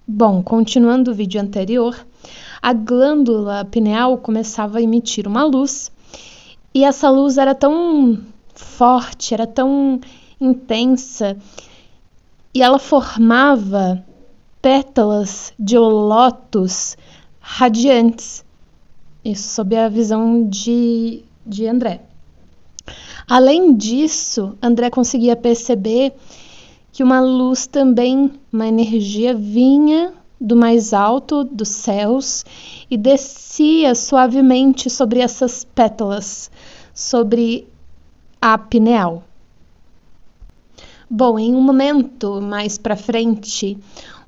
Bom, continuando o vídeo anterior, a glândula pineal começava a emitir uma luz e essa luz era tão forte, era tão intensa e ela formava pétalas de lótus radiantes. Isso sob a visão de André. Além disso, André conseguia perceber que uma luz também, uma energia vinha do mais alto dos céus e descia suavemente sobre essas pétalas, sobre a pineal. Bom, em um momento mais para frente,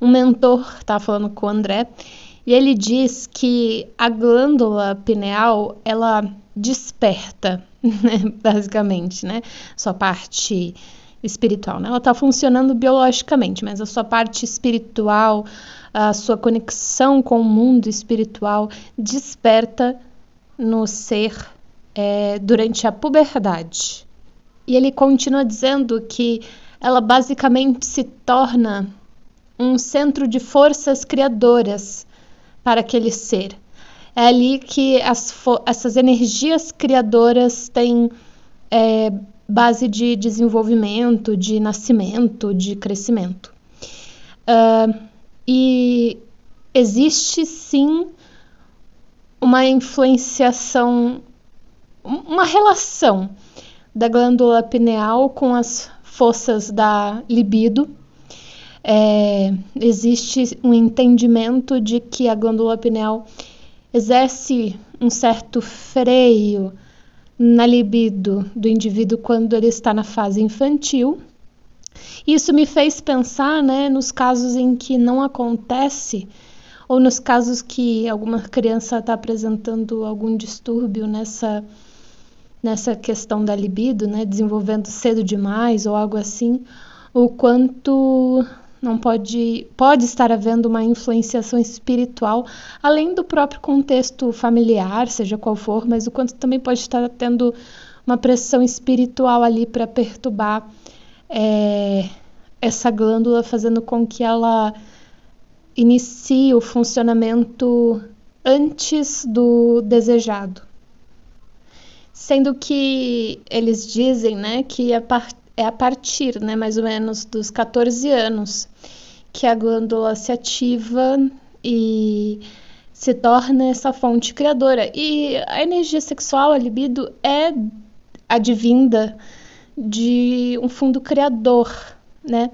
um mentor estava falando com o André e ele diz que a glândula pineal, ela desperta, né, basicamente, né, sua parte espiritual, né? Ela está funcionando biologicamente, mas a sua parte espiritual, a sua conexão com o mundo espiritual desperta no ser durante a puberdade. E ele continua dizendo que ela basicamente se torna um centro de forças criadoras para aquele ser. É ali que essas energias criadoras têm base de desenvolvimento, de nascimento, de crescimento. E existe sim uma influenciação, uma relação da glândula pineal com as forças da libido. Existe um entendimento de que a glândula pineal exerce um certo freio na libido do indivíduo quando ele está na fase infantil. Isso me fez pensar, né, nos casos em que não acontece, ou nos casos que alguma criança está apresentando algum distúrbio nessa questão da libido, né, desenvolvendo cedo demais ou algo assim, o quanto não pode estar havendo uma influenciação espiritual, além do próprio contexto familiar, seja qual for, mas o quanto também pode estar tendo uma pressão espiritual ali para perturbar essa glândula, fazendo com que ela inicie o funcionamento antes do desejado. Sendo que eles dizem, né, que é a partir, né, mais ou menos dos 14 anos, que a glândula se ativa e se torna essa fonte criadora. E a energia sexual, a libido, é advinda de um fundo criador, né?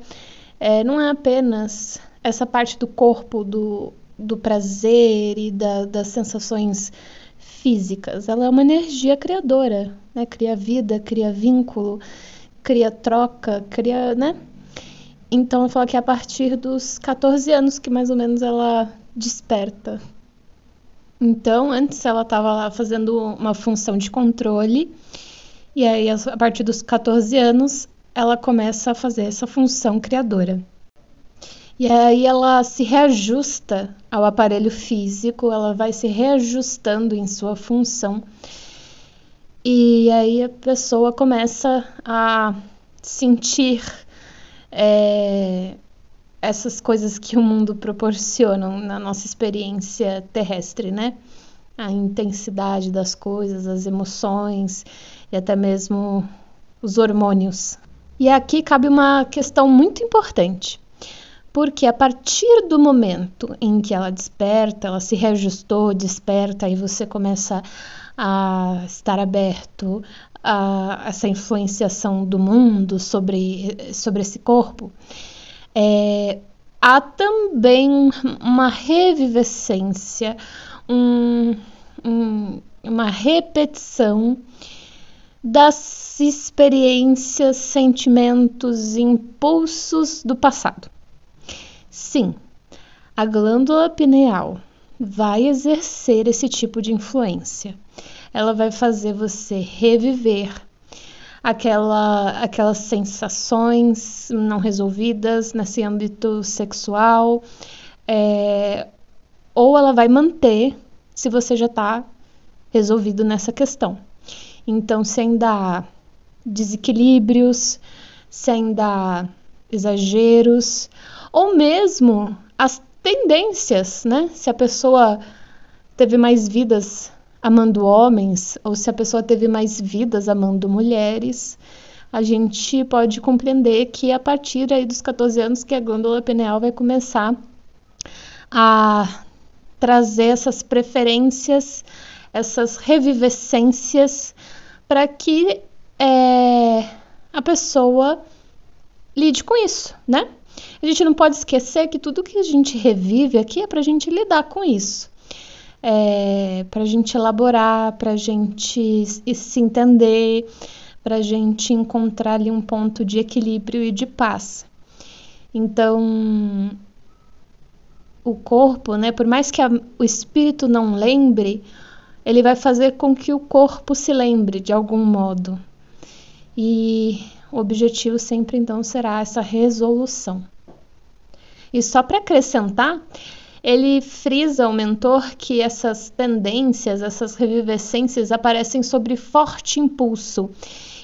Não é apenas essa parte do corpo, do prazer e das sensações físicas. Ela é uma energia criadora, né? Cria vida, cria vínculo, cria troca, cria, né? Então eu falo que é a partir dos 14 anos que mais ou menos ela desperta. Então antes ela estava lá fazendo uma função de controle e aí a partir dos 14 anos ela começa a fazer essa função criadora. E aí ela se reajusta ao aparelho físico, ela vai se reajustando em sua função. E aí a pessoa começa a sentir essas coisas que o mundo proporciona na nossa experiência terrestre, né? A intensidade das coisas, as emoções e até mesmo os hormônios. E aqui cabe uma questão muito importante, porque a partir do momento em que ela desperta, ela se reajustou, desperta, e você começa a estar aberto a essa influenciação do mundo sobre esse corpo, há também uma revivescência, uma repetição das experiências, sentimentos e impulsos do passado. Sim, a glândula pineal vai exercer esse tipo de influência. Ela vai fazer você reviver aquelas sensações não resolvidas nesse âmbito sexual, ou ela vai manter se você já está resolvido nessa questão. Então, se ainda há desequilíbrios, se ainda há exageros, ou mesmo tendências, né? Se a pessoa teve mais vidas amando homens ou se a pessoa teve mais vidas amando mulheres, a gente pode compreender que a partir aí dos 14 anos que a glândula pineal vai começar a trazer essas preferências, essas revivescências para que a pessoa lide com isso, né? A gente não pode esquecer que tudo que a gente revive aqui é para a gente lidar com isso. Para a gente elaborar, para a gente se entender, para a gente encontrar ali um ponto de equilíbrio e de paz. Então, o corpo, né, por mais que o espírito não lembre, ele vai fazer com que o corpo se lembre de algum modo. E o objetivo sempre, então, será essa resolução. E só para acrescentar, ele frisa, o mentor, que essas tendências, essas revivescências aparecem sobre forte impulso.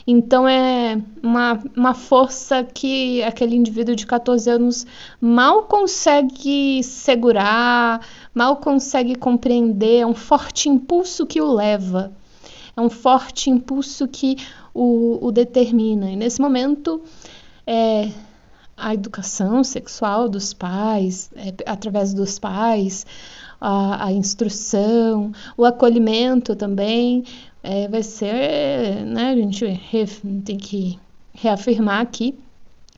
Então, é uma força que aquele indivíduo de 14 anos mal consegue segurar, mal consegue compreender. É um forte impulso que o leva. É um forte impulso que o determina. E nesse momento, a educação sexual dos pais, através dos pais, a instrução, o acolhimento também, vai ser, né, a gente tem que reafirmar aqui,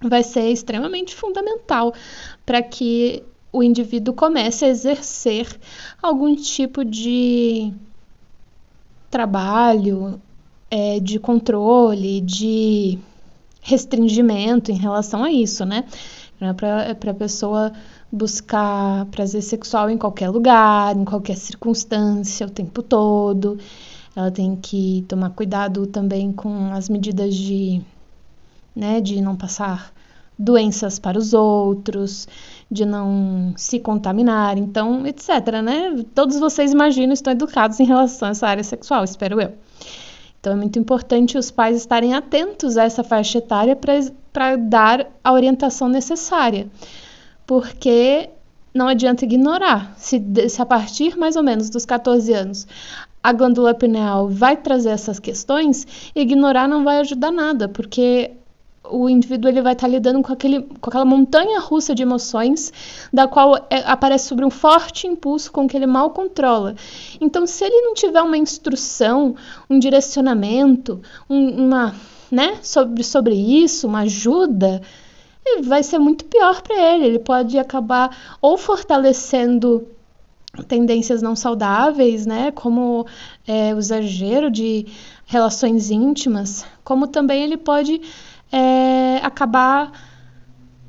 vai ser extremamente fundamental para que o indivíduo comece a exercer algum tipo de trabalho, de controle, de restringimento em relação a isso, né? Não é para a pessoa buscar prazer sexual em qualquer lugar, em qualquer circunstância, o tempo todo. Ela tem que tomar cuidado também com as medidas de não passar doenças para os outros, de não se contaminar, então, etc, né? Todos vocês, imagino, estão educados em relação a essa área sexual, espero eu. Então, é muito importante os pais estarem atentos a essa faixa etária para dar a orientação necessária, porque não adianta ignorar. Se a partir mais ou menos dos 14 anos a glândula pineal vai trazer essas questões, ignorar não vai ajudar nada, porque o indivíduo ele vai estar lidando com aquela montanha russa de emoções, da qual aparece sobre um forte impulso com que ele mal controla. Então, se ele não tiver uma instrução, um direcionamento, sobre isso, uma ajuda, vai ser muito pior para ele. Ele pode acabar ou fortalecendo tendências não saudáveis, né, como o exagero de relações íntimas, como também ele pode acabar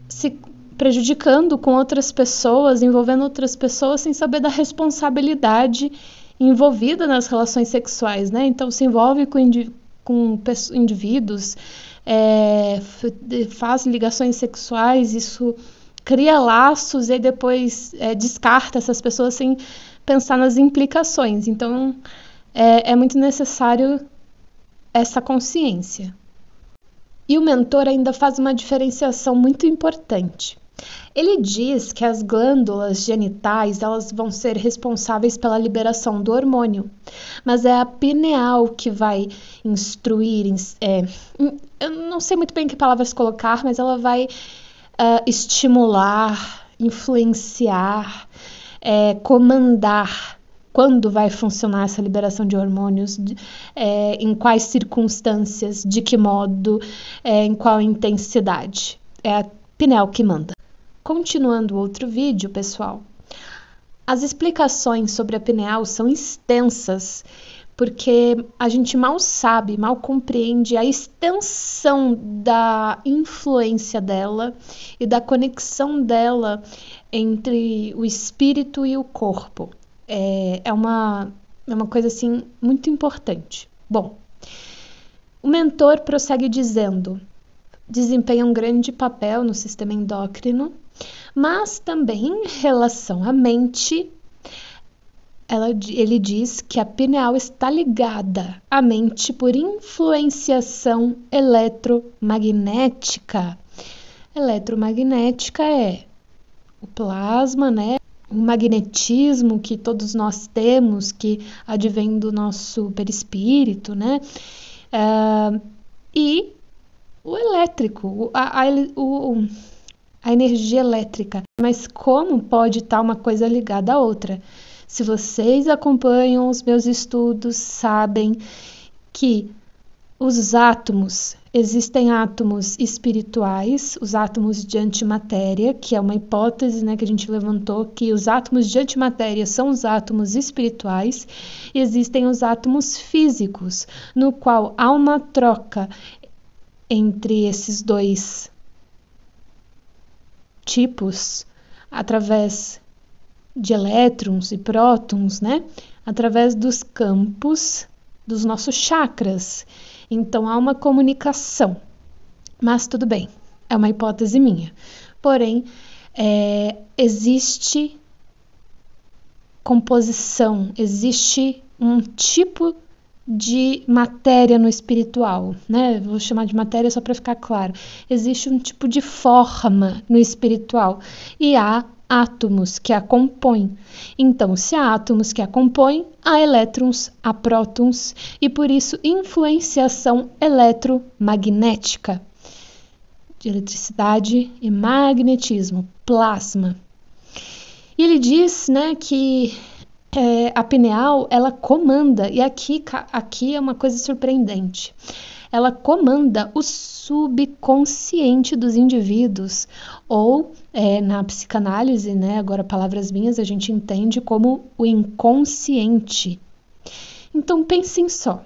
se prejudicando com outras pessoas, envolvendo outras pessoas sem saber da responsabilidade envolvida nas relações sexuais, né? Então se envolve com indivíduos, faz ligações sexuais, isso cria laços e depois descarta essas pessoas sem pensar nas implicações. Então é muito necessário essa consciência. E o mentor ainda faz uma diferenciação muito importante. Ele diz que as glândulas genitais elas vão ser responsáveis pela liberação do hormônio, mas é a pineal que vai instruir, eu não sei muito bem que palavras colocar, mas ela vai estimular, influenciar, comandar quando vai funcionar essa liberação de hormônios, em quais circunstâncias, de que modo, em qual intensidade. É a pineal que manda. Continuando o outro vídeo, pessoal, as explicações sobre a pineal são extensas, porque a gente mal sabe, mal compreende a extensão da influência dela e da conexão dela entre o espírito e o corpo. É uma coisa assim muito importante. Bom, o mentor prossegue dizendo: desempenha um grande papel no sistema endócrino, mas também em relação à mente, ele diz que a pineal está ligada à mente por influenciação eletromagnética. Eletromagnética é o plasma, né? magnetismo que todos nós temos, que advém do nosso perispírito, né? E o elétrico, a energia elétrica. Mas como pode estar uma coisa ligada à outra? Se vocês acompanham os meus estudos, sabem que os átomos, existem átomos espirituais, os átomos de antimatéria, que é uma hipótese, né, que a gente levantou, que os átomos de antimatéria são os átomos espirituais, e existem os átomos físicos, no qual há uma troca entre esses dois tipos, através de elétrons e prótons, né? Através dos campos dos nossos chakras. Então há uma comunicação. Mas tudo bem, é uma hipótese minha. Porém, existe composição, existe um tipo de matéria no espiritual, né? Vou chamar de matéria só para ficar claro. Existe um tipo de forma no espiritual e há átomos que a compõem. Então, se há átomos que a compõem, há elétrons, há prótons e por isso influenciação eletromagnética de eletricidade e magnetismo, plasma. E ele diz, né, que a pineal, ela comanda, e aqui é uma coisa surpreendente, ela comanda o subconsciente dos indivíduos, ou na psicanálise, né, agora palavras minhas, a gente entende como o inconsciente. Então pensem só,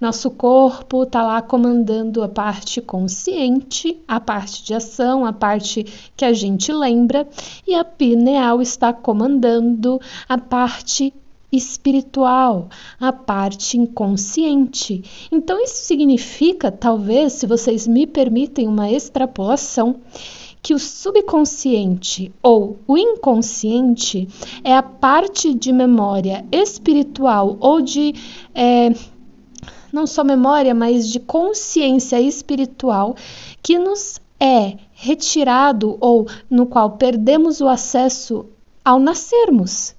nosso corpo está lá comandando a parte consciente, a parte de ação, a parte que a gente lembra, e a pineal está comandando a parte espiritual, a parte inconsciente. Então isso significa, talvez, se vocês me permitem uma extrapolação, que o subconsciente ou o inconsciente é a parte de memória espiritual ou de não só memória, mas de consciência espiritual que nos é retirado ou no qual perdemos o acesso ao nascermos.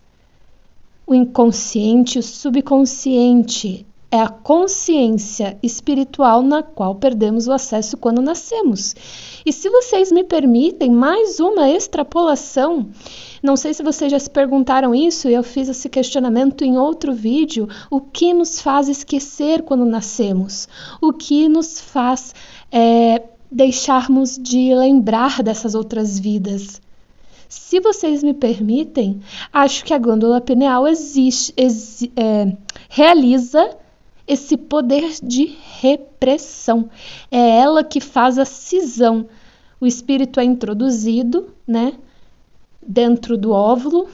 O inconsciente, o subconsciente é a consciência espiritual na qual perdemos o acesso quando nascemos. E se vocês me permitem mais uma extrapolação, não sei se vocês já se perguntaram isso, eu fiz esse questionamento em outro vídeo, o que nos faz esquecer quando nascemos? O que nos faz deixarmos de lembrar dessas outras vidas? Se vocês me permitem, acho que a glândula pineal realiza esse poder de repressão. É ela que faz a cisão. O espírito é introduzido, né, dentro do óvulo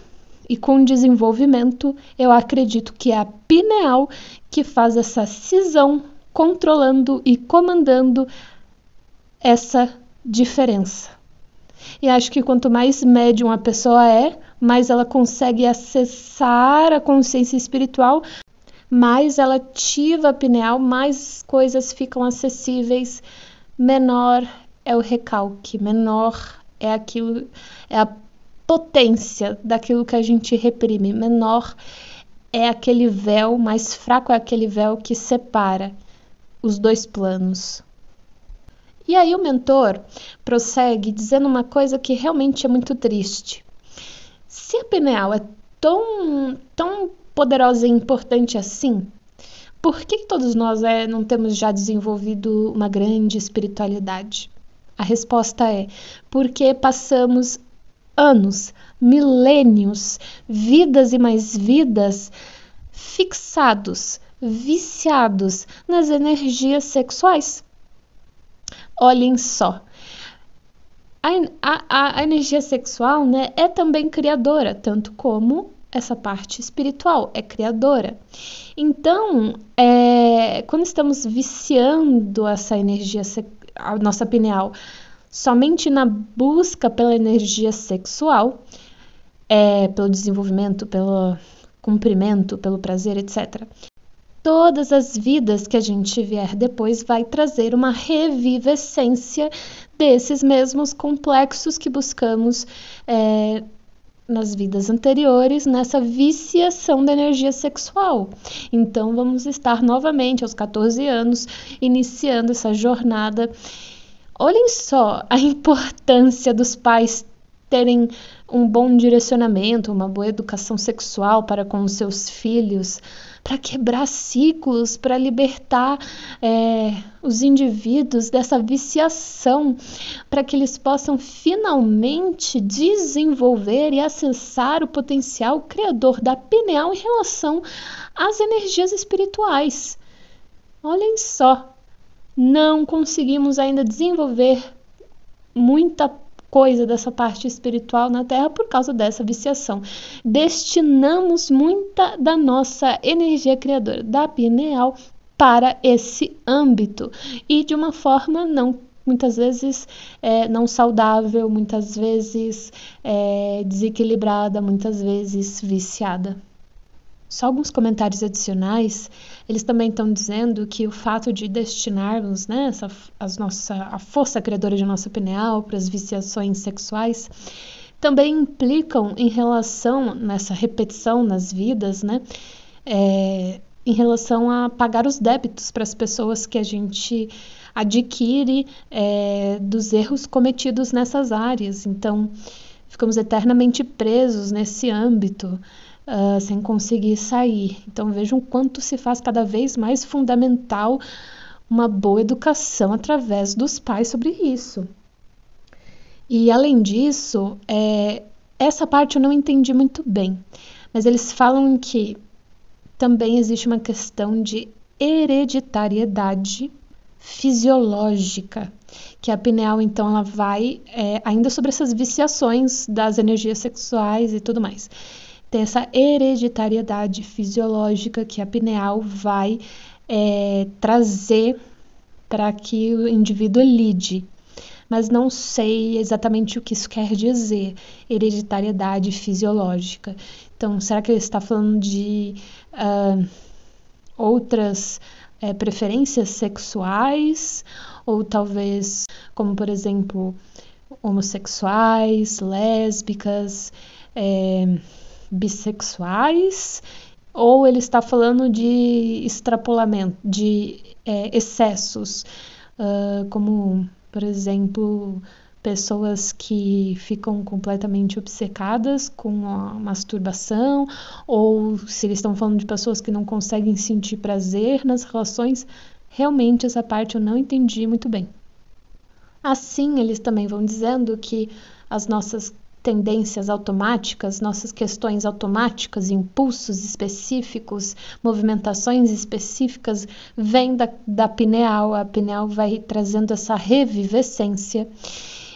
e com o desenvolvimento, eu acredito que é a pineal que faz essa cisão, controlando e comandando essa diferença. E acho que quanto mais médium a pessoa mais ela consegue acessar a consciência espiritual, mais ela ativa a pineal, mais coisas ficam acessíveis, menor é o recalque, menor é aquilo, é a potência daquilo que a gente reprime, menor é aquele véu, mais fraco é aquele véu que separa os dois planos. E aí o mentor prossegue dizendo uma coisa que realmente é muito triste. Se a pineal é tão poderosa e importante assim, por que todos nós não temos já desenvolvido uma grande espiritualidade? A resposta é porque passamos anos, milênios, vidas e mais vidas fixados, viciados nas energias sexuais. Olhem só, a energia sexual, né, é também criadora, tanto como essa parte espiritual é criadora. Então, quando estamos viciando essa energia, a nossa pineal, somente na busca pela energia sexual, pelo desenvolvimento, pelo cumprimento, pelo prazer, etc., todas as vidas que a gente vier depois vai trazer uma revivescência desses mesmos complexos que buscamos nas vidas anteriores nessa viciação da energia sexual. Então vamos estar novamente aos 14 anos iniciando essa jornada. Olhem só a importância dos pais terem um bom direcionamento, uma boa educação sexual para com os seus filhos, para quebrar ciclos, para libertar os indivíduos dessa viciação, para que eles possam finalmente desenvolver e acessar o potencial criador da pineal em relação às energias espirituais. Olhem só, não conseguimos ainda desenvolver muita coisa dessa parte espiritual na Terra por causa dessa viciação. Destinamos muita da nossa energia criadora da pineal para esse âmbito e de uma forma muitas vezes não saudável, muitas vezes desequilibrada, muitas vezes viciada. Só alguns comentários adicionais, eles também estão dizendo que o fato de destinarmos a força criadora de nossa pineal para as viciações sexuais também implicam em relação, nessa repetição nas vidas, em relação a pagar os débitos para as pessoas que a gente adquire dos erros cometidos nessas áreas. Então, ficamos eternamente presos nesse âmbito, sem conseguir sair. Então vejam quanto se faz cada vez mais fundamental uma boa educação através dos pais sobre isso. E além disso, essa parte eu não entendi muito bem, mas eles falam que também existe uma questão de hereditariedade fisiológica, que a pineal então ela vai ainda sobre essas viciações das energias sexuais e tudo mais. Tem essa hereditariedade fisiológica que a pineal vai trazer para que o indivíduo lide. Mas não sei exatamente o que isso quer dizer, hereditariedade fisiológica. Então, será que ele está falando de outras preferências sexuais? Ou talvez, como por exemplo, homossexuais, lésbicas, bissexuais, ou ele está falando de extrapolamento, de excessos, como, por exemplo, pessoas que ficam completamente obcecadas com a masturbação, ou se eles estão falando de pessoas que não conseguem sentir prazer nas relações. Realmente essa parte eu não entendi muito bem. Assim, eles também vão dizendo que as nossas tendências automáticas, nossas questões automáticas, impulsos específicos, movimentações específicas, vêm da pineal. A pineal vai trazendo essa revivescência.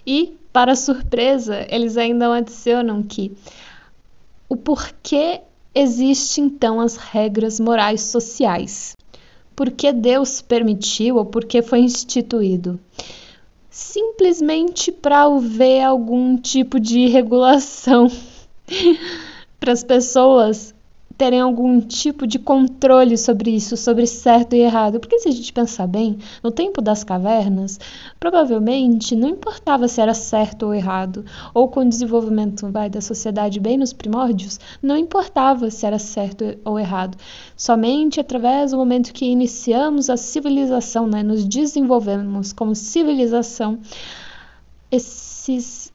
E, para surpresa, eles ainda adicionam que o porquê existem, então, as regras morais sociais. Por que Deus permitiu ou por que foi instituído? Simplesmente para haver algum tipo de regulação, para as pessoas terem algum tipo de controle sobre isso, sobre certo e errado. Porque se a gente pensar bem, no tempo das cavernas, provavelmente não importava se era certo ou errado, ou com o desenvolvimento da sociedade bem nos primórdios, não importava se era certo ou errado. Somente através do momento que iniciamos a civilização, nos desenvolvemos como civilização,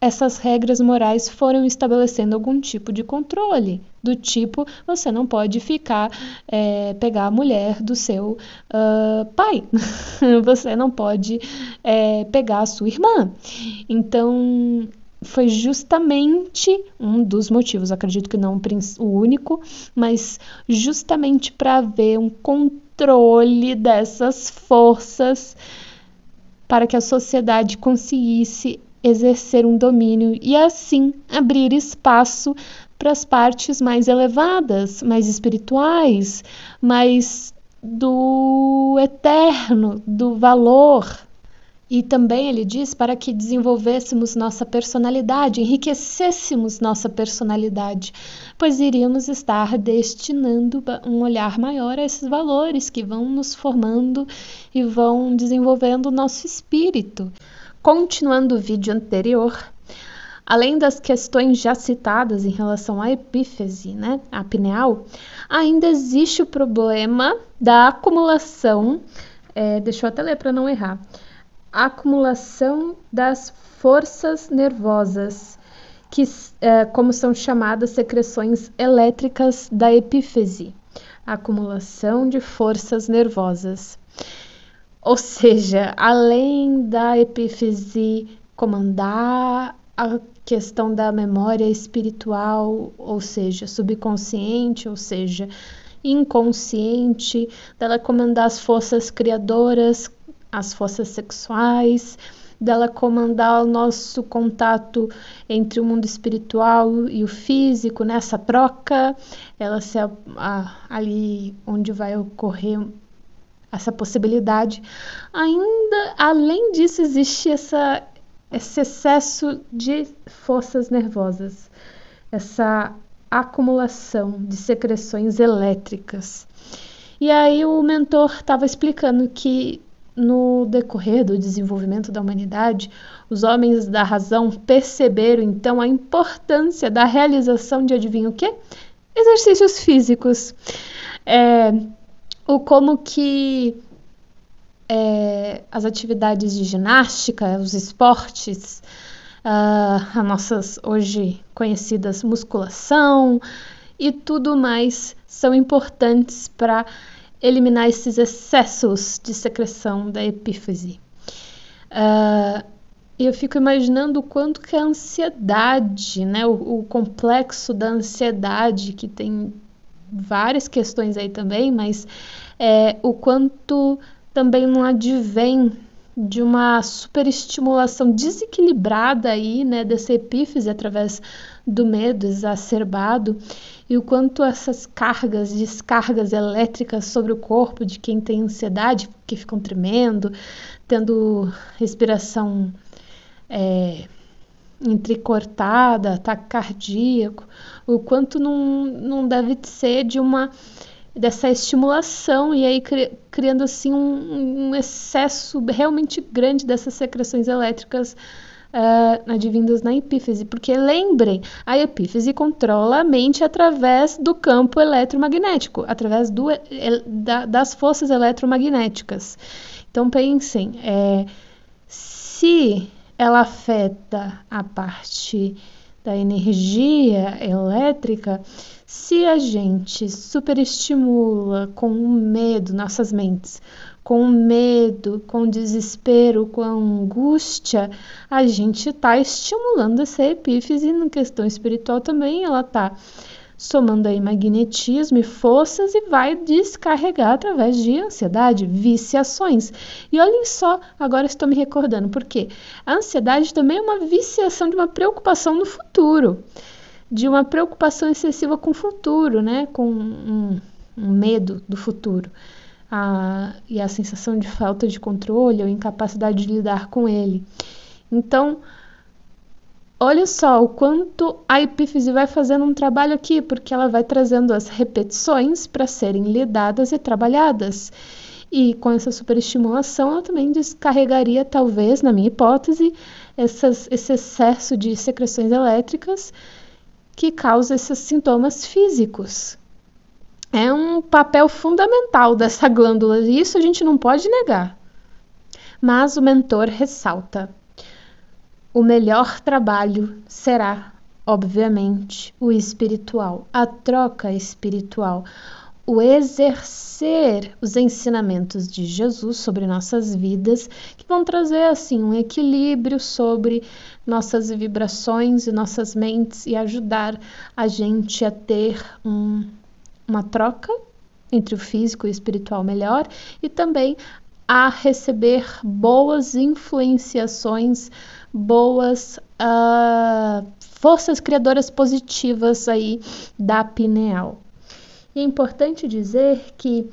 essas regras morais foram estabelecendo algum tipo de controle, do tipo, você não pode pegar a mulher do seu pai, você não pode pegar a sua irmã. Então, foi justamente um dos motivos, acredito que não o único, mas justamente para haver um controle dessas forças para que a sociedade conseguisse exercer um domínio e assim abrir espaço para as partes mais elevadas, mais espirituais, mais do eterno, do valor. E também ele diz para que desenvolvêssemos nossa personalidade, enriquecêssemos nossa personalidade, pois iríamos estar destinando um olhar maior a esses valores que vão nos formando e vão desenvolvendo o nosso espírito. Continuando o vídeo anterior, além das questões já citadas em relação à epífise, né, a pineal, ainda existe o problema da acumulação, deixa eu até ler para não errar, a acumulação das forças nervosas, que, como são chamadas secreções elétricas da epífise, acumulação de forças nervosas. Ou seja, além da epífise comandar a questão da memória espiritual, ou seja, subconsciente, ou seja, inconsciente, dela comandar as forças criadoras, as forças sexuais, dela comandar o nosso contato entre o mundo espiritual e o físico, nessa troca, ela se ali onde vai ocorrer essa possibilidade. Ainda, além disso, existe esse excesso de forças nervosas, essa acumulação de secreções elétricas. E aí o mentor estava explicando que no decorrer do desenvolvimento da humanidade, os homens da razão perceberam então a importância da realização de, adivinha o quê? Exercícios físicos. Ou como que as atividades de ginástica, os esportes, as nossas hoje conhecidas musculação e tudo mais são importantes para eliminar esses excessos de secreção da epífise. Eu fico imaginando o quanto que a ansiedade, né, o complexo da ansiedade, que tem várias questões aí também, mas o quanto também não advém de uma superestimulação desequilibrada aí, né, dessa epífise através do medo exacerbado, e o quanto essas descargas elétricas sobre o corpo de quem tem ansiedade, que ficam tremendo, tendo respiração entrecortada, ataque cardíaco, o quanto não deve ser dessa estimulação, e aí criando assim um excesso realmente grande dessas secreções elétricas advindas na epífise, porque lembrem, a epífise controla a mente através do campo eletromagnético, através das forças eletromagnéticas. Então pensem, se ela afeta a parte da energia elétrica, se a gente superestimula com o medo nossas mentes, com o medo, com o desespero, com a angústia, a gente está estimulando essa epífise. Na questão espiritual também, ela está somando aí magnetismo e forças e vai descarregar através de ansiedade, viciações. E olhem só, agora estou me recordando, porque a ansiedade também é uma viciação de uma preocupação no futuro, de uma preocupação excessiva com o futuro, né? Com um medo do futuro. E a sensação de falta de controle ou incapacidade de lidar com ele. Então, olha só o quanto a epífise vai fazendo um trabalho aqui, porque ela vai trazendo as repetições para serem lidadas e trabalhadas. E com essa superestimulação, ela também descarregaria, talvez, na minha hipótese, esse excesso de secreções elétricas que causa esses sintomas físicos. É um papel fundamental dessa glândula, e isso a gente não pode negar. Mas o mentor ressalta: o melhor trabalho será, obviamente, o espiritual, a troca espiritual, o exercer os ensinamentos de Jesus sobre nossas vidas, que vão trazer assim um equilíbrio sobre nossas vibrações e nossas mentes e ajudar a gente a ter uma troca entre o físico e o espiritual melhor, e também a receber boas influenciações, boas forças criadoras positivas aí da pineal. E é importante dizer que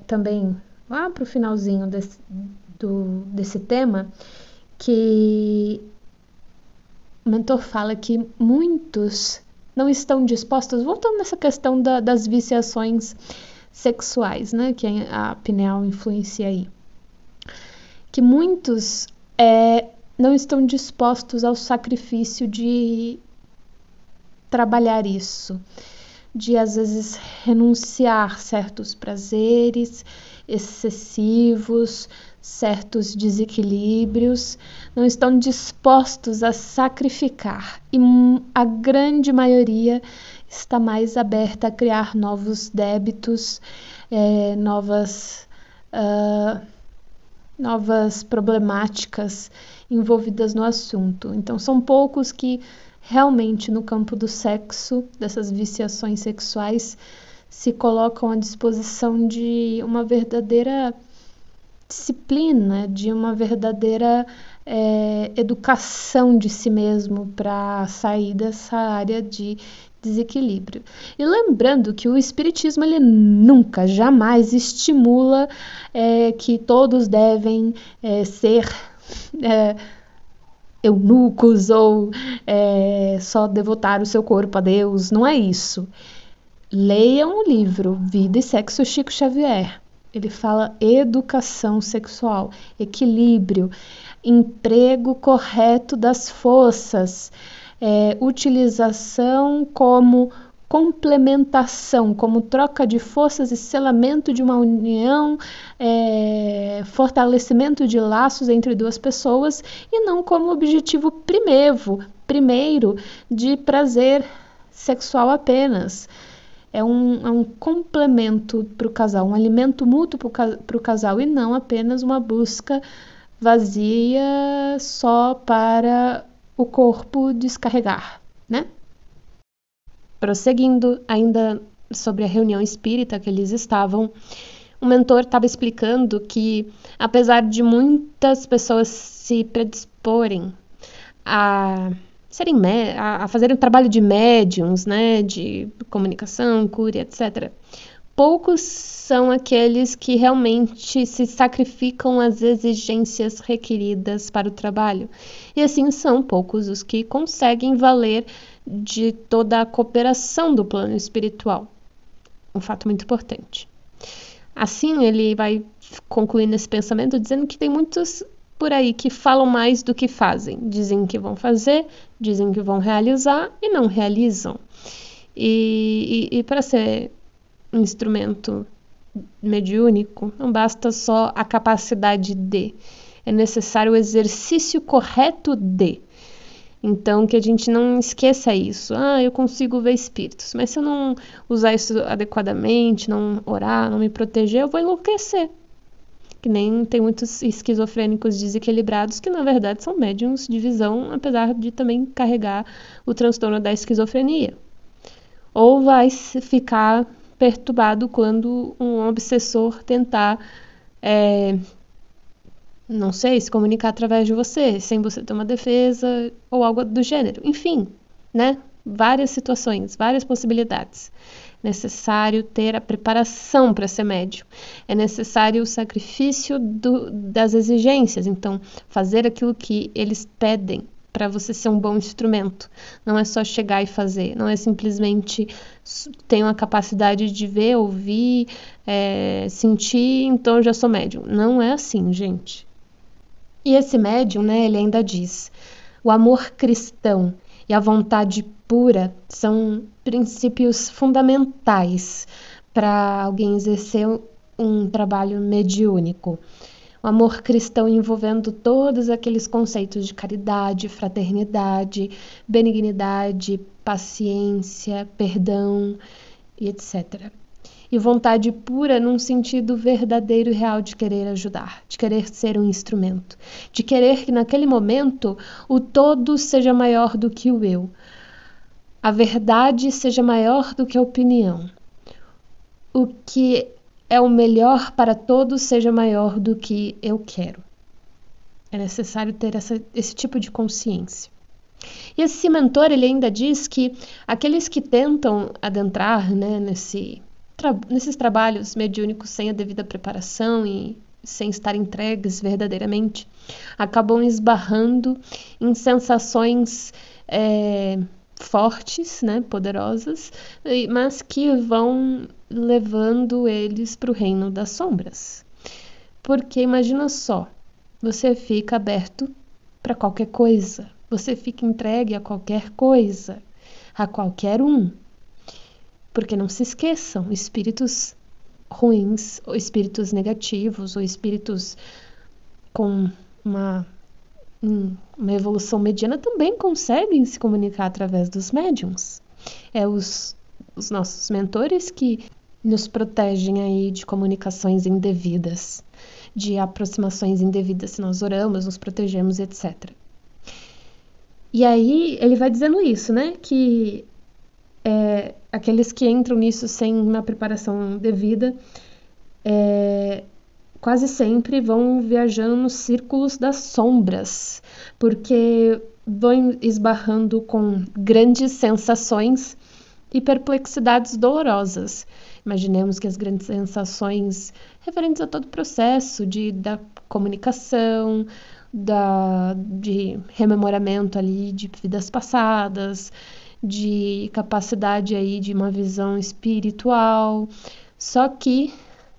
também, lá para o finalzinho desse tema, que o mentor fala que muitos não estão dispostos, voltando nessa questão das viciações sexuais, né, que a pineal influencia aí, que muitos não estão dispostos ao sacrifício de trabalhar isso, de às vezes renunciar certos prazeres excessivos, certos desequilíbrios, não estão dispostos a sacrificar, e a grande maioria está mais aberta a criar novos débitos, novas problemáticas envolvidas no assunto. Então, são poucos que realmente no campo do sexo, dessas viciações sexuais, se colocam à disposição de uma verdadeira disciplina, de uma verdadeira educação de si mesmo para sair dessa área de desequilíbrio. E lembrando que o espiritismo ele nunca, jamais estimula que todos devem ser eunucos ou só devotar o seu corpo a Deus. Não é isso. Leiam o livro Vida e Sexo Chico Xavier. Ele fala educação sexual, equilíbrio, emprego correto das forças, utilização como complementação, como troca de forças e selamento de uma união, fortalecimento de laços entre duas pessoas, e não como objetivo primeiro de prazer sexual apenas. É um complemento para o casal, um alimento mútuo para o casal, e não apenas uma busca vazia só para o corpo descarregar, né? Prosseguindo ainda sobre a reunião espírita que eles estavam, o mentor estava explicando que, apesar de muitas pessoas se predisporem a fazerem um trabalho de médiums, né, de comunicação, cura, etc., poucos são aqueles que realmente se sacrificam às exigências requeridas para o trabalho. E assim são poucos os que conseguem valer de toda a cooperação do plano espiritual. Um fato muito importante. Assim, ele vai concluir nesse pensamento dizendo que tem muitos por aí que falam mais do que fazem. Dizem que vão fazer, dizem que vão realizar e não realizam. E para ser um instrumento mediúnico, não basta só a capacidade de, é necessário o exercício correto de. Então, que a gente não esqueça isso. Eu consigo ver espíritos, mas se eu não usar isso adequadamente, não orar, não me proteger, eu vou enlouquecer. Que nem tem muitos esquizofrênicos desequilibrados que, na verdade, são médiums de visão, apesar de também carregar o transtorno da esquizofrenia. Ou vai ficar perturbado quando um obsessor tentar, não sei, se comunicar através de você, sem você ter uma defesa ou algo do gênero. Enfim, né? Várias situações, várias possibilidades. Necessário ter a preparação para ser médium. É necessário o sacrifício das exigências. Então, fazer aquilo que eles pedem para você ser um bom instrumento. Não é só chegar e fazer. Não é simplesmente tenho a capacidade de ver, ouvir, sentir, então eu já sou médium. Não é assim, gente. E esse médium, né, ele ainda diz: o amor cristão e a vontade pura são princípios fundamentais para alguém exercer um trabalho mediúnico. O amor cristão envolvendo todos aqueles conceitos de caridade, fraternidade, benignidade, paciência, perdão e etc. E vontade pura num sentido verdadeiro e real de querer ajudar, de querer ser um instrumento, de querer que naquele momento o todo seja maior do que o eu, a verdade seja maior do que a opinião, o que é o melhor para todos seja maior do que eu quero. É necessário ter esse tipo de consciência. E esse mentor, ele ainda diz que aqueles que tentam adentrar, né, nesses trabalhos mediúnicos sem a devida preparação e sem estar entregues verdadeiramente, acabam esbarrando em sensações fortes, né, poderosas, mas que vão levando eles para o reino das sombras. Porque imagina só, você fica aberto para qualquer coisa. Você fica entregue a qualquer coisa, a qualquer um. Porque não se esqueçam, espíritos ruins, ou espíritos negativos, ou espíritos com uma evolução mediana também conseguem se comunicar através dos médiums. Os nossos mentores que nos protegem aí de comunicações indevidas, de aproximações indevidas, se nós oramos, nos protegemos, etc. E aí ele vai dizendo isso, né? Que aqueles que entram nisso sem uma preparação devida, quase sempre vão viajando nos círculos das sombras, porque vão esbarrando com grandes sensações e perplexidades dolorosas. Imaginemos que as grandes sensações referentes a todo o processo da comunicação, de rememoramento ali de vidas passadas, de capacidade aí de uma visão espiritual, só que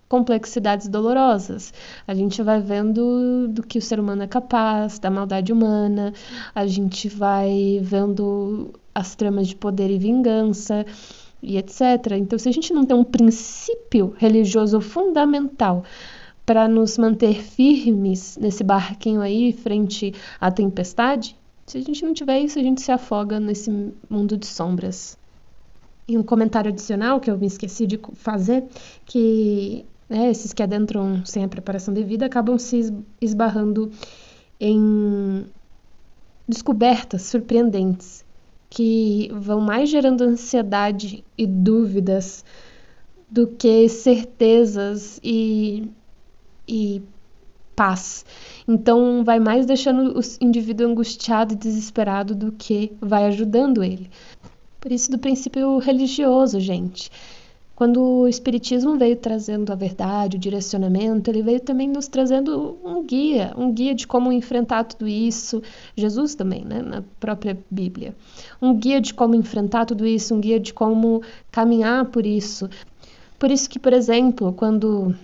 complexidades dolorosas. A gente vai vendo do que o ser humano é capaz, da maldade humana, a gente vai vendo as tramas de poder e vingança, e etc. Então, se a gente não tem um princípio religioso fundamental para nos manter firmes nesse barquinho aí, frente à tempestade, se a gente não tiver isso, a gente se afoga nesse mundo de sombras. E um comentário adicional que eu me esqueci de fazer, que esses que adentram sem a preparação devida acabam se esbarrando em descobertas surpreendentes, que vão mais gerando ansiedade e dúvidas do que certezas e paz. Então, vai mais deixando o indivíduo angustiado e desesperado do que vai ajudando ele. Por isso, do princípio religioso, gente. Quando o Espiritismo veio trazendo a verdade, o direcionamento, ele veio também nos trazendo um guia de como enfrentar tudo isso. Jesus também, né, na própria Bíblia. Um guia de como enfrentar tudo isso, um guia de como caminhar por isso. Por isso que, por exemplo, quando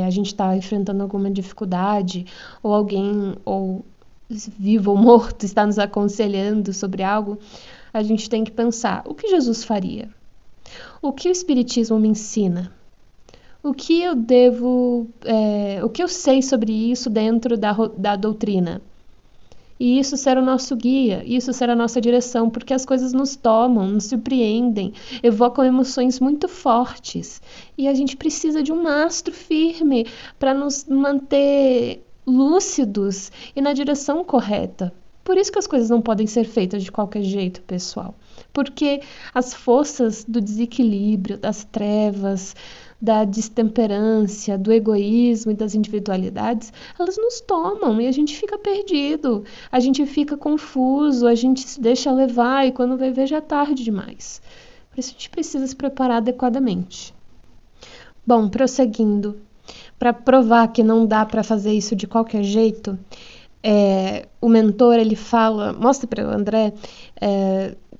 a gente está enfrentando alguma dificuldade, ou alguém, ou vivo ou morto, está nos aconselhando sobre algo, a gente tem que pensar, o que Jesus faria? O que o Espiritismo me ensina? O que eu devo, o que eu sei sobre isso dentro da doutrina? E isso será o nosso guia, isso será a nossa direção, porque as coisas nos tomam, nos surpreendem, evocam emoções muito fortes. E a gente precisa de um mastro firme para nos manter lúcidos e na direção correta. Por isso que as coisas não podem ser feitas de qualquer jeito, pessoal. Porque as forças do desequilíbrio, das trevas, da destemperância, do egoísmo e das individualidades, elas nos tomam e a gente fica perdido, a gente fica confuso, a gente se deixa levar e quando vai ver já é tarde demais. Por isso a gente precisa se preparar adequadamente. Bom, prosseguindo, para provar que não dá para fazer isso de qualquer jeito, o mentor ele mostra para o André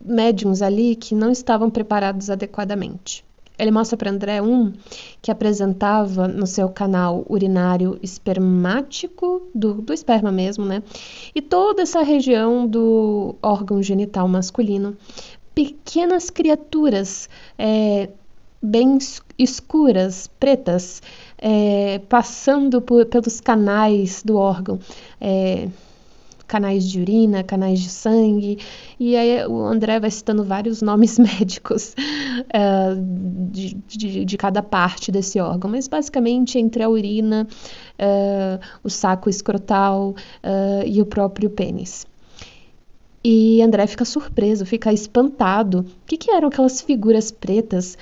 médiums ali que não estavam preparados adequadamente. Ele mostra para André que apresentava no seu canal urinário espermático, do esperma mesmo, né? E toda essa região do órgão genital masculino, pequenas criaturas bem escuras, pretas, passando pelos canais do órgão, canais de urina, canais de sangue, e aí o André vai citando vários nomes médicos de cada parte desse órgão, mas basicamente entre a urina, o saco escrotal e o próprio pênis. E André fica surpreso, fica espantado. O que eram aquelas figuras pretas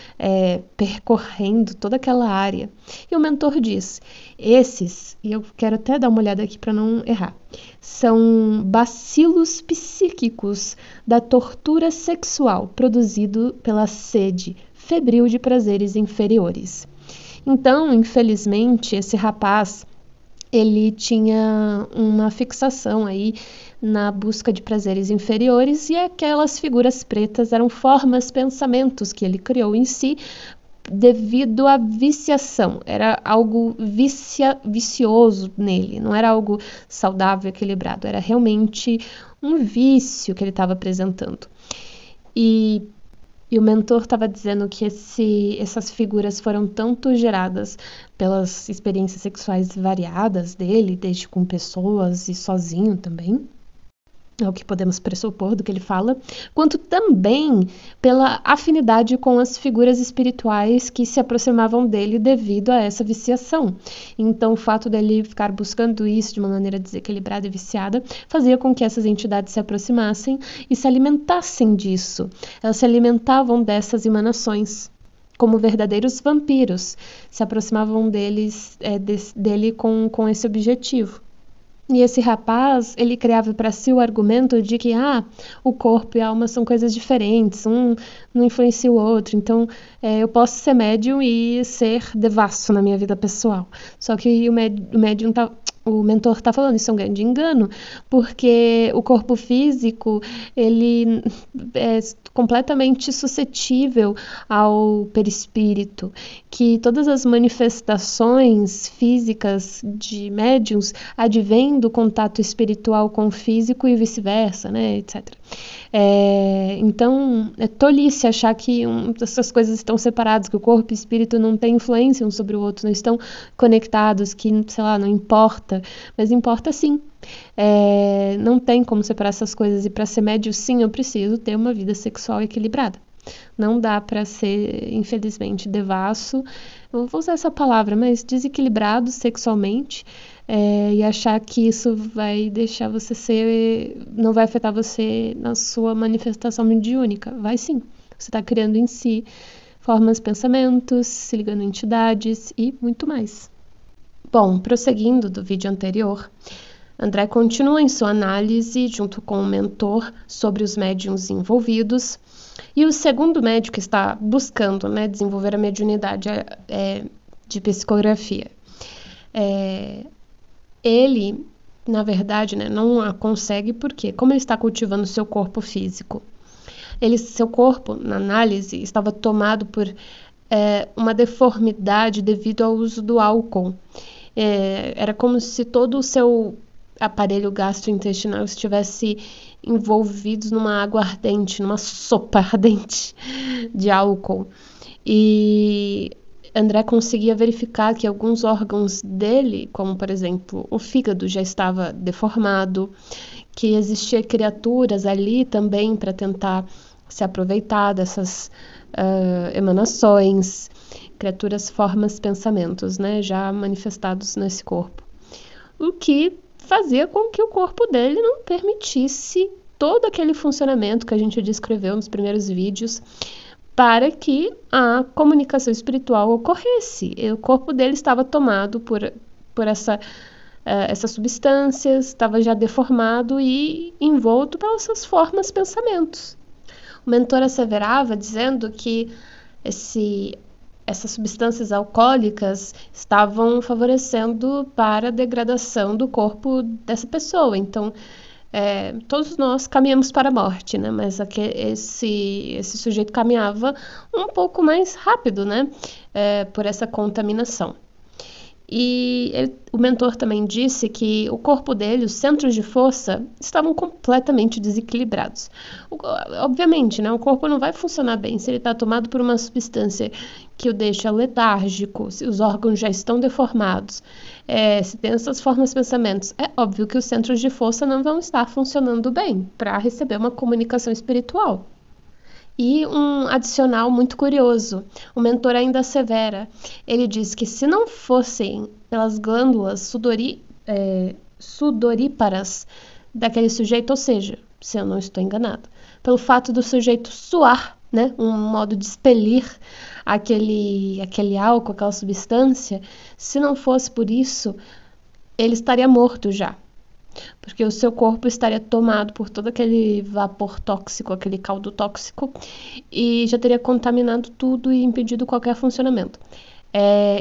percorrendo toda aquela área? E o mentor diz, esses, e eu quero até dar uma olhada aqui para não errar, são bacilos psíquicos da tortura sexual produzido pela sede febril de prazeres inferiores. Então, infelizmente, esse rapaz, ele tinha uma fixação aí na busca de prazeres inferiores e aquelas figuras pretas eram formas, pensamentos que ele criou em si devido à viciação. Era algo vicioso nele, não era algo saudável, equilibrado. Era realmente um vício que ele estava apresentando. E o mentor estava dizendo que essas figuras foram tanto geradas pelas experiências sexuais variadas dele, desde com pessoas e sozinho também, é o que podemos pressupor do que ele fala, quanto também pela afinidade com as figuras espirituais que se aproximavam dele devido a essa viciação. Então, o fato dele ficar buscando isso de uma maneira desequilibrada e viciada fazia com que essas entidades se aproximassem e se alimentassem disso. Elas se alimentavam dessas emanações, como verdadeiros vampiros, se aproximavam dele com esse objetivo. E esse rapaz, ele criava para si o argumento de que o corpo e a alma são coisas diferentes, um não influencia o outro, então eu posso ser médium e ser devasso na minha vida pessoal. Só que o mentor está falando, isso é um grande engano, porque o corpo físico, ele é completamente suscetível ao perispírito, que todas as manifestações físicas de médiums advêm do contato espiritual com o físico e vice-versa, né, etc. Então, é tolice achar que essas coisas estão separadas, que o corpo e o espírito não têm influência um sobre o outro, não estão conectados, que, sei lá, não importa, mas importa sim. Não tem como separar essas coisas, e para ser médio, sim, eu preciso ter uma vida sexual equilibrada. Não dá para ser, infelizmente, devasso, eu vou usar essa palavra, mas desequilibrado sexualmente, e achar que isso vai deixar você não vai afetar você na sua manifestação mediúnica. Vai sim. Você está criando em si formas, pensamentos, se ligando a entidades e muito mais. Bom, prosseguindo do vídeo anterior, André continua em sua análise junto com o mentor sobre os médiuns envolvidos, e o segundo médium que está buscando, né, desenvolver a mediunidade de psicografia. Ele, na verdade, né, não a consegue porque, como ele está cultivando seu corpo físico, seu corpo, na análise, estava tomado por uma deformidade devido ao uso do álcool. Era como se todo o seu aparelho gastrointestinal estivesse envolvido numa água ardente, numa sopa ardente de álcool. E André conseguia verificar que alguns órgãos dele, como por exemplo o fígado, já estava deformado, que existiam criaturas ali também para tentar se aproveitar dessas emanações, criaturas, formas, pensamentos, né, já manifestados nesse corpo. O que fazia com que o corpo dele não permitisse todo aquele funcionamento que a gente descreveu nos primeiros vídeos para que a comunicação espiritual ocorresse. O corpo dele estava tomado por essas substâncias, estava já deformado e envolto pelas suas formas, pensamentos. O mentor asseverava dizendo que essas substâncias alcoólicas estavam favorecendo para a degradação do corpo dessa pessoa. Então, todos nós caminhamos para a morte, né? Mas esse sujeito caminhava um pouco mais rápido, né? Por essa contaminação. E o mentor também disse que o corpo dele, os centros de força, estavam completamente desequilibrados. Obviamente, né, o corpo não vai funcionar bem se ele está tomado por uma substância que o deixa letárgico, se os órgãos já estão deformados, se tem essas formas de pensamentos. É óbvio que os centros de força não vão estar funcionando bem para receber uma comunicação espiritual. E um adicional muito curioso, o mentor ainda assevera, ele diz que se não fossem pelas glândulas sudoríparas daquele sujeito, ou seja, se eu não estou enganado, pelo fato do sujeito suar, né, um modo de expelir aquele álcool, aquela substância, se não fosse por isso, ele estaria morto já. Porque o seu corpo estaria tomado por todo aquele vapor tóxico, aquele caldo tóxico, e já teria contaminado tudo e impedido qualquer funcionamento.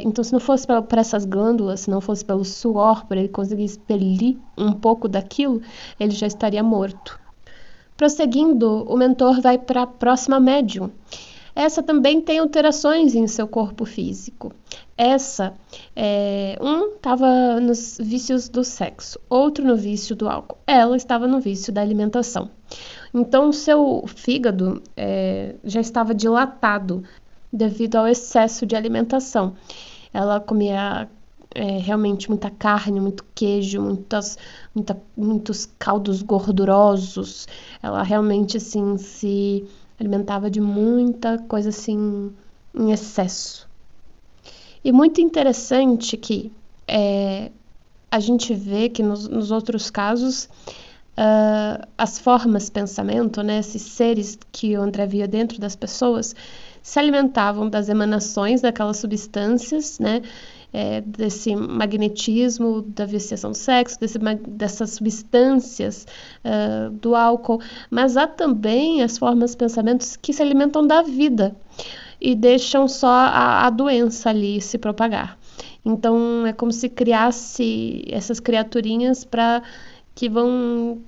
Então, se não fosse para essas glândulas, se não fosse pelo suor, para ele conseguir expelir um pouco daquilo, ele já estaria morto. Prosseguindo, o mentor vai para a próxima médium. essa também tem alterações em seu corpo físico. Um estava nos vícios do sexo, outro no vício do álcool. Ela estava no vício da alimentação. Então, seu fígado já estava dilatado devido ao excesso de alimentação. Ela comia realmente muita carne, muito queijo, muitos caldos gordurosos. Ela realmente assim se alimentava de muita coisa assim em excesso. E muito interessante que a gente vê que nos outros casos as formas pensamento, né, esses seres que o André via dentro das pessoas, se alimentavam das emanações daquelas substâncias, né, desse magnetismo, da viciação do sexo, dessas substâncias do álcool, mas há também as formas pensamentos que se alimentam da vida e deixam só a doença ali se propagar. Então é como se criasse essas criaturinhas que vão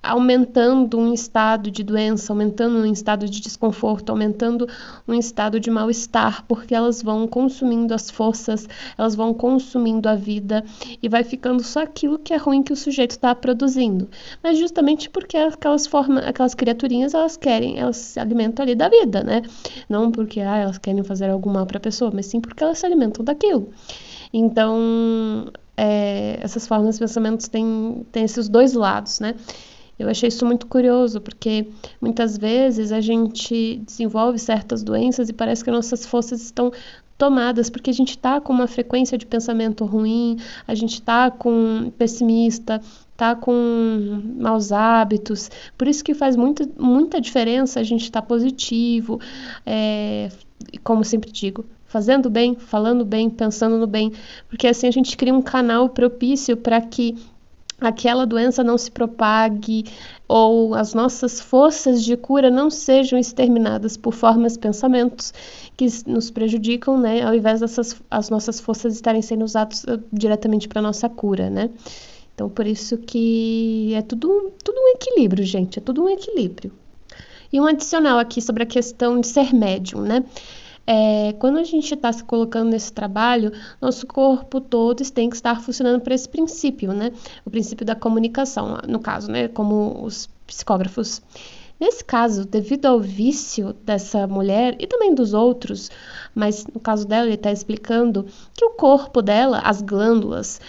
aumentando um estado de doença, aumentando um estado de desconforto, aumentando um estado de mal-estar, porque elas vão consumindo as forças, elas vão consumindo a vida e vai ficando só aquilo que é ruim que o sujeito está produzindo. Mas justamente porque aquelas criaturinhas, elas se alimentam ali da vida, né? Não porque elas querem fazer algum mal para a pessoa, mas sim porque elas se alimentam daquilo. Então, essas formas de pensamentos têm esses dois lados, né? Eu achei isso muito curioso, porque muitas vezes a gente desenvolve certas doenças e parece que nossas forças estão tomadas, porque a gente está com uma frequência de pensamento ruim, a gente está com pessimista, está com maus hábitos, por isso que faz muita diferença a gente estar positivo, como sempre digo, fazendo bem, falando bem, pensando no bem, porque assim a gente cria um canal propício para que aquela doença não se propague ou as nossas forças de cura não sejam exterminadas por formas pensamentos que nos prejudicam, né, ao invés as nossas forças estarem sendo usadas diretamente para a nossa cura, né? Então, por isso que é tudo um equilíbrio, gente, é tudo um equilíbrio. E um adicional aqui sobre a questão de ser médium, né? Quando a gente está se colocando nesse trabalho, nosso corpo todo tem que estar funcionando por esse princípio, né? O princípio da comunicação, no caso, né? Como os psicógrafos. Nesse caso, devido ao vício dessa mulher e também dos outros, mas no caso dela ele está explicando que o corpo dela, as glândulas,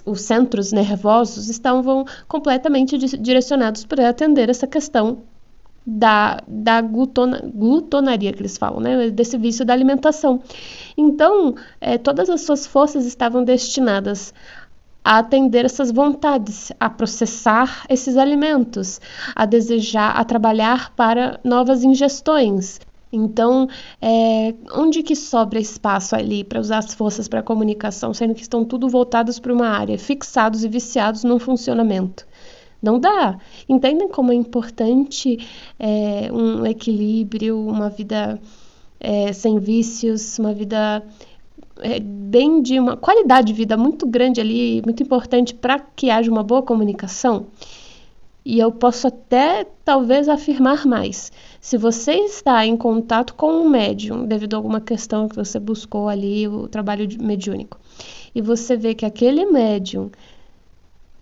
os centros nervosos estavam completamente direcionados para atender essa questão da glutonaria que eles falam, né? Desse vício da alimentação. Então, todas as suas forças estavam destinadas a atender essas vontades, a processar esses alimentos, a desejar, a trabalhar para novas ingestões. Então, onde que sobra espaço ali para usar as forças para a comunicação, sendo que estão tudo voltados para uma área, fixados e viciados num funcionamento? Não dá. Entendem como é importante um equilíbrio, uma vida sem vícios, uma vida bem de uma qualidade de vida muito grande ali, muito importante para que haja uma boa comunicação? E eu posso até, talvez, afirmar mais. Se você está em contato com um médium, devido a alguma questão que você buscou ali, o trabalho mediúnico, e você vê que aquele médium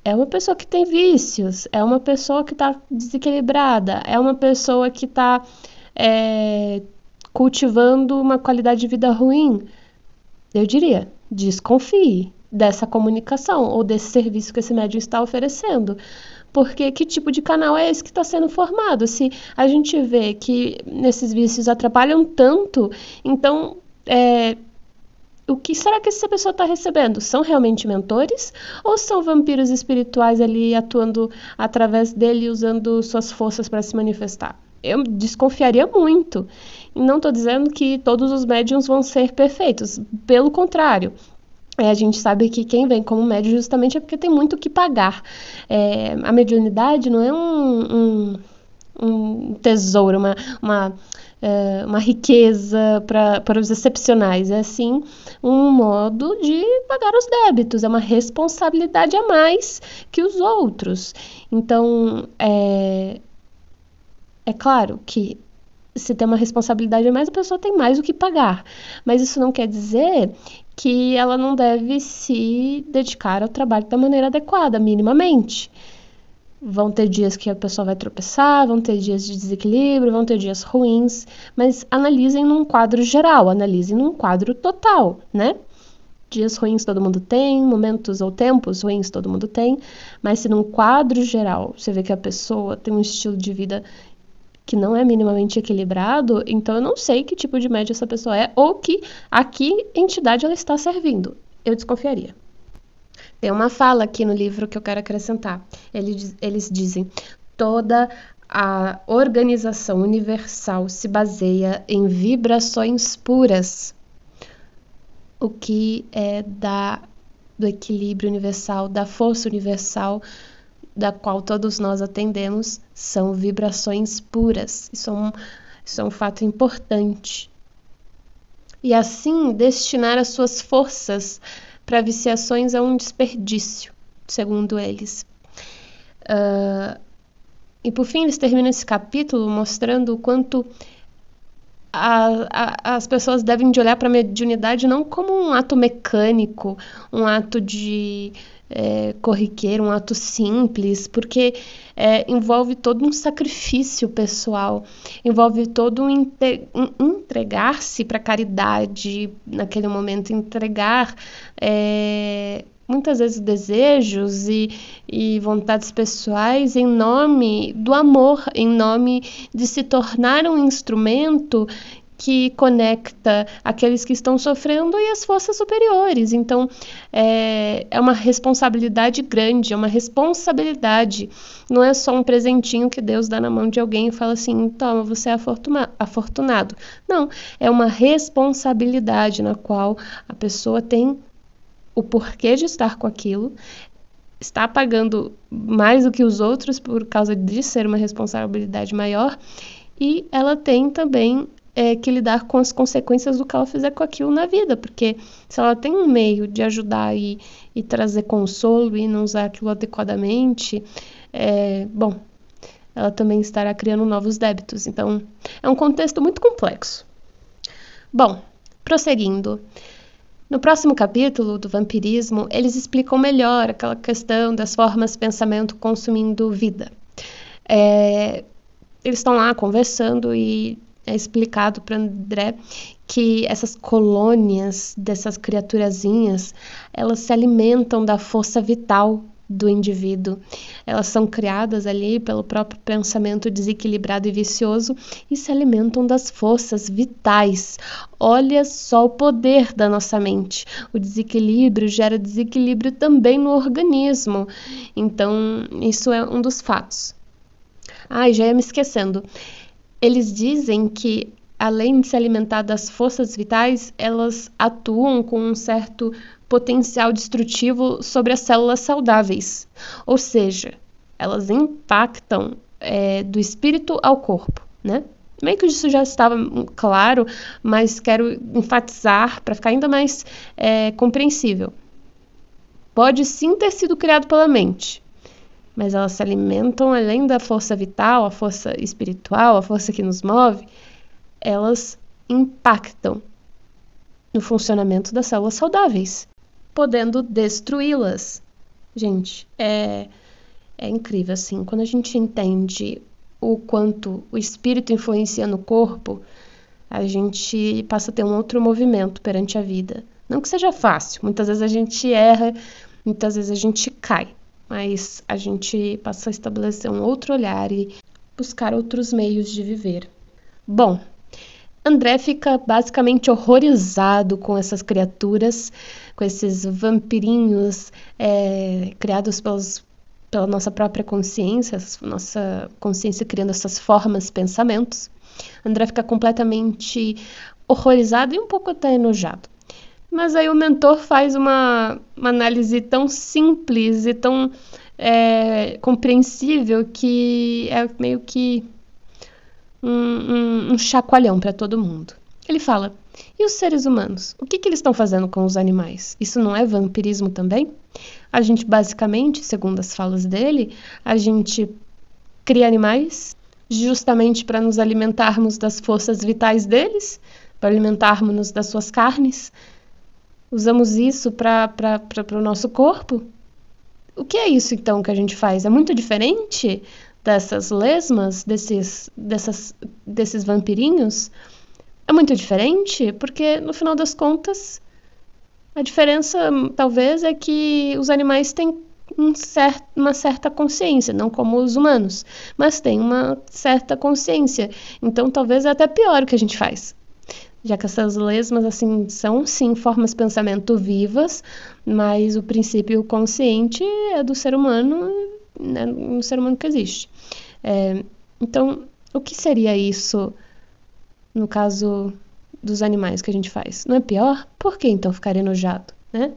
é uma pessoa que tem vícios, é uma pessoa que está desequilibrada, é uma pessoa que está cultivando uma qualidade de vida ruim, eu diria, desconfie dessa comunicação ou desse serviço que esse médium está oferecendo. Porque que tipo de canal é esse que está sendo formado? Se a gente vê que nesses vícios atrapalham tanto, então o que será que essa pessoa está recebendo? São realmente mentores? Ou são vampiros espirituais ali atuando através dele, usando suas forças para se manifestar? Eu desconfiaria muito. E não estou dizendo que todos os médiums vão ser perfeitos. Pelo contrário. A gente sabe que quem vem como médium justamente é porque tem muito o que pagar. A mediunidade não é um tesouro, uma riqueza para os excepcionais. É, sim, um modo de pagar os débitos. É uma responsabilidade a mais que os outros. Então, é claro que se tem uma responsabilidade a mais, a pessoa tem mais o que pagar. Mas isso não quer dizer que ela não deve se dedicar ao trabalho da maneira adequada, minimamente. Vão ter dias que a pessoa vai tropeçar, vão ter dias de desequilíbrio, vão ter dias ruins, mas analisem num quadro geral, analisem num quadro total, né? Dias ruins todo mundo tem, momentos ou tempos ruins todo mundo tem, mas se num quadro geral você vê que a pessoa tem um estilo de vida que não é minimamente equilibrado, então eu não sei que tipo de médio essa pessoa é ou a que entidade ela está servindo. Eu desconfiaria. Tem uma fala aqui no livro que eu quero acrescentar. Eles dizem: toda a organização universal se baseia em vibrações puras. O que é do equilíbrio universal, da força universal, da qual todos nós atendemos, são vibrações puras. Isso é um fato importante. E assim, destinar as suas forças para viciações é um desperdício, segundo eles. E por fim, eles terminam esse capítulo mostrando o quanto as pessoas devem de olhar para a mediunidade não como um ato mecânico, um ato de corriqueiro, um ato simples, porque envolve todo um sacrifício pessoal, envolve todo um entregar-se para a caridade naquele momento, entregar muitas vezes desejos e vontades pessoais em nome do amor, em nome de se tornar um instrumento que conecta aqueles que estão sofrendo e as forças superiores. Então, é uma responsabilidade grande, é uma responsabilidade. Não é só um presentinho que Deus dá na mão de alguém e fala assim: toma, você é afortunado. Não, é uma responsabilidade na qual a pessoa tem o porquê de estar com aquilo, está pagando mais do que os outros por causa de ser uma responsabilidade maior, e ela tem também que lidar com as consequências do que ela fizer com aquilo na vida, porque se ela tem um meio de ajudar e trazer consolo e não usar aquilo adequadamente, ela também estará criando novos débitos. Então, é um contexto muito complexo. Bom, prosseguindo. No próximo capítulo do vampirismo, eles explicam melhor aquela questão das formas pensamento consumindo vida. Eles estão lá conversando e é explicado para André que essas colônias dessas criaturazinhas, elas se alimentam da força vital do indivíduo. Elas são criadas ali pelo próprio pensamento desequilibrado e vicioso e se alimentam das forças vitais. Olha só o poder da nossa mente. O desequilíbrio gera desequilíbrio também no organismo. Então, isso é um dos fatos. Já ia me esquecendo. Eles dizem que, além de se alimentar das forças vitais, elas atuam com um certo potencial destrutivo sobre as células saudáveis. Ou seja, elas impactam do espírito ao corpo, né? Meio que isso já estava claro, mas quero enfatizar para ficar ainda mais compreensível. Pode sim ter sido criado pela mente, mas elas se alimentam além da força vital, a força espiritual, a força que nos move, elas impactam no funcionamento das células saudáveis, podendo destruí-las. Gente, é incrível, assim, quando a gente entende o quanto o espírito influencia no corpo, a gente passa a ter um outro movimento perante a vida. Não que seja fácil, muitas vezes a gente erra, muitas vezes a gente cai, mas a gente passa a estabelecer um outro olhar e buscar outros meios de viver. Bom, André fica basicamente horrorizado com essas criaturas, com esses vampirinhos criados pela nossa própria consciência, nossa consciência criando essas formas, pensamentos. André fica completamente horrorizado e um pouco até enojado. Mas aí o mentor faz uma análise tão simples e tão compreensível que é meio que um chacoalhão para todo mundo. Ele fala: e os seres humanos? O que eles estão fazendo com os animais? Isso não é vampirismo também? A gente basicamente, segundo as falas dele, a gente cria animais justamente para nos alimentarmos das forças vitais deles, para alimentarmos-nos das suas carnes. Usamos isso para o nosso corpo. O que é isso, então, que a gente faz? É muito diferente dessas lesmas, desses vampirinhos? É muito diferente, porque, no final das contas, a diferença, talvez, é que os animais têm uma certa consciência, não como os humanos, mas têm uma certa consciência. Então, talvez é até pior o que a gente faz. Já que essas lesmas, assim, são, sim, formas de pensamento vivas, mas o princípio consciente é do ser humano, né, no ser humano que existe. Então, o que seria isso no caso dos animais que a gente faz? Não é pior? Por que, então, ficar enojado, né?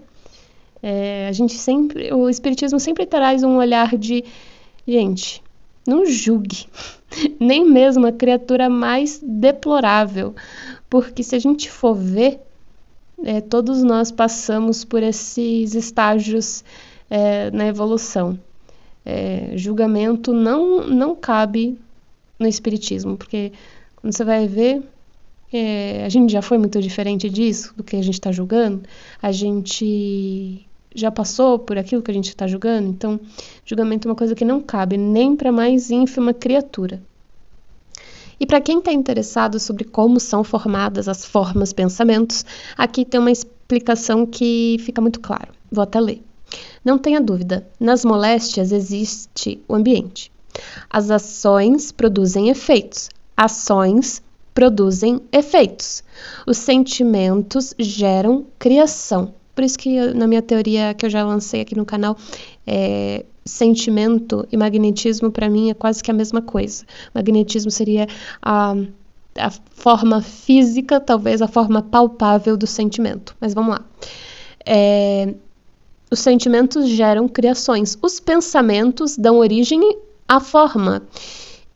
O espiritismo sempre traz um olhar de, gente, não julgue, nem mesmo a criatura mais deplorável, porque se a gente for ver, todos nós passamos por esses estágios na evolução. Julgamento não cabe no espiritismo, porque quando você vai ver, a gente já foi muito diferente disso, do que a gente está julgando, a gente já passou por aquilo que a gente está julgando, então julgamento é uma coisa que não cabe nem para a mais ínfima criatura. E para quem está interessado sobre como são formadas as formas pensamentos, aqui tem uma explicação que fica muito claro. Vou até ler. Não tenha dúvida, nas moléstias existe o ambiente. As ações produzem efeitos. Ações produzem efeitos. Os sentimentos geram criação. Por isso que na minha teoria que eu já lancei aqui no canal, sentimento e magnetismo para mim é quase que a mesma coisa. Magnetismo seria a forma física, talvez a forma palpável do sentimento. Mas vamos lá. Os sentimentos geram criações. Os pensamentos dão origem à forma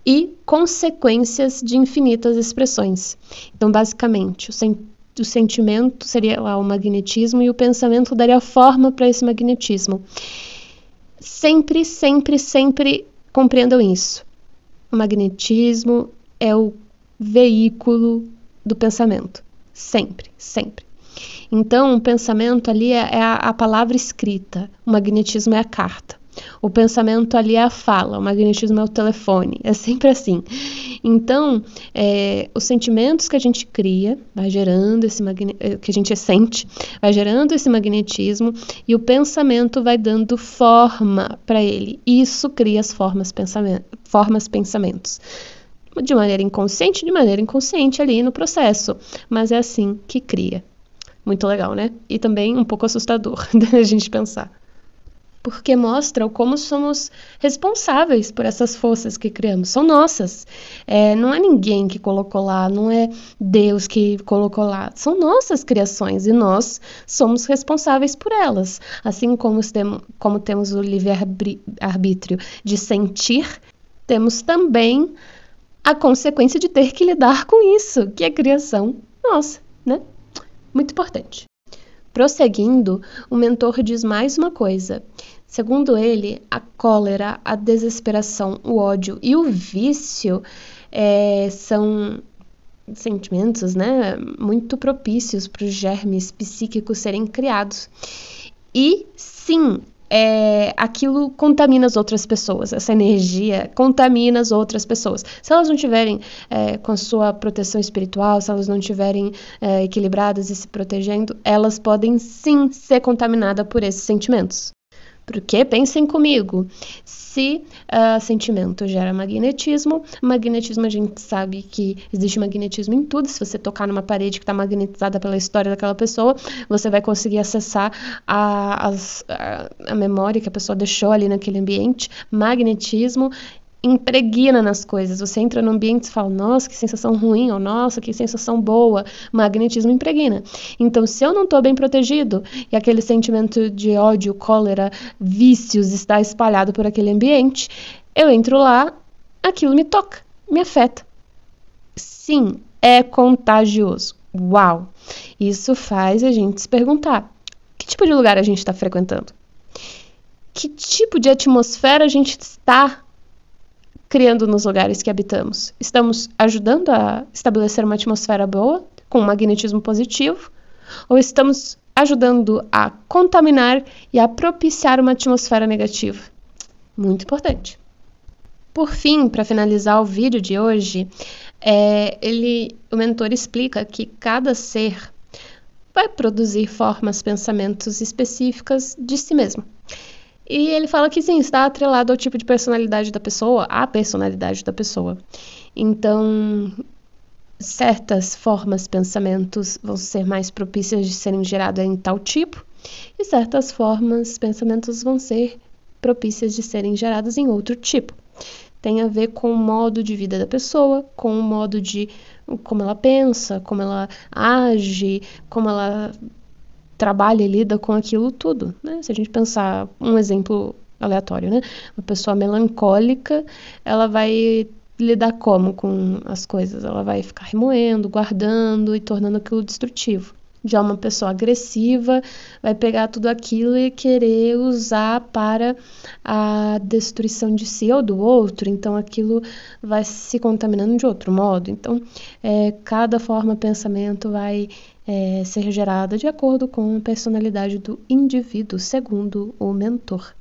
e consequências de infinitas expressões. Então, basicamente, o sentimento seria lá o magnetismo e o pensamento daria forma para esse magnetismo. Sempre, sempre, sempre compreendam isso. O magnetismo é o veículo do pensamento. Sempre, sempre. Então, o pensamento ali é a palavra escrita, o magnetismo é a carta. O pensamento ali é a fala, o magnetismo é o telefone, é sempre assim. Então, os sentimentos que a gente cria, vai gerando que a gente sente, vai gerando esse magnetismo e o pensamento vai dando forma para ele. Isso cria as formas pensamentos. De maneira inconsciente, ali no processo, mas é assim que cria. Muito legal, né? E também um pouco assustador a gente pensar. Porque mostra como somos responsáveis por essas forças que criamos. São nossas. Não é ninguém que colocou lá, não é Deus que colocou lá. São nossas criações e nós somos responsáveis por elas. Assim como temos o livre-arbítrio de sentir, temos também a consequência de ter que lidar com isso, que é a criação nossa, né? Muito importante. Prosseguindo, o mentor diz mais uma coisa. Segundo ele, a cólera, a desesperação, o ódio e o vício são sentimentos, né, muito propícios para os germes psíquicos serem criados. E sim, aquilo contamina as outras pessoas, essa energia contamina as outras pessoas. Se elas não tiverem com a sua proteção espiritual, se elas não tiverem equilibradas e se protegendo, elas podem sim ser contaminadas por esses sentimentos. Porque, pensem comigo, se sentimento gera magnetismo a gente sabe que existe magnetismo em tudo. Se você tocar numa parede que está magnetizada pela história daquela pessoa, você vai conseguir acessar a memória que a pessoa deixou ali naquele ambiente. Magnetismo impregna nas coisas. Você entra no ambiente e fala, nossa, que sensação ruim, ou nossa, que sensação boa. Magnetismo impregna. Então, se eu não estou bem protegido e aquele sentimento de ódio, cólera, vícios está espalhado por aquele ambiente, eu entro lá, aquilo me toca, me afeta. Sim, é contagioso. Uau! Isso faz a gente se perguntar, que tipo de lugar a gente está frequentando? Que tipo de atmosfera a gente está criando nos lugares que habitamos? Estamos ajudando a estabelecer uma atmosfera boa, com um magnetismo positivo, ou estamos ajudando a contaminar e a propiciar uma atmosfera negativa? Muito importante. Por fim, para finalizar o vídeo de hoje, o mentor explica que cada ser vai produzir formas, pensamentos específicas de si mesmo. E ele fala que sim, está atrelado ao tipo de personalidade da pessoa, à personalidade da pessoa. Então, certas formas, pensamentos vão ser mais propícias de serem geradas em tal tipo, e certas formas, pensamentos vão ser propícias de serem geradas em outro tipo. Tem a ver com o modo de vida da pessoa, com o modo de como ela pensa, como ela age, como ela trabalha e lida com aquilo tudo, né? Se a gente pensar um exemplo aleatório, né? Uma pessoa melancólica, ela vai lidar como com as coisas? Ela vai ficar remoendo, guardando e tornando aquilo destrutivo. Já uma pessoa agressiva vai pegar tudo aquilo e querer usar para a destruição de si ou do outro, então aquilo vai se contaminando de outro modo. Então, cada forma, pensamento vai ser gerada de acordo com a personalidade do indivíduo, segundo o mentor.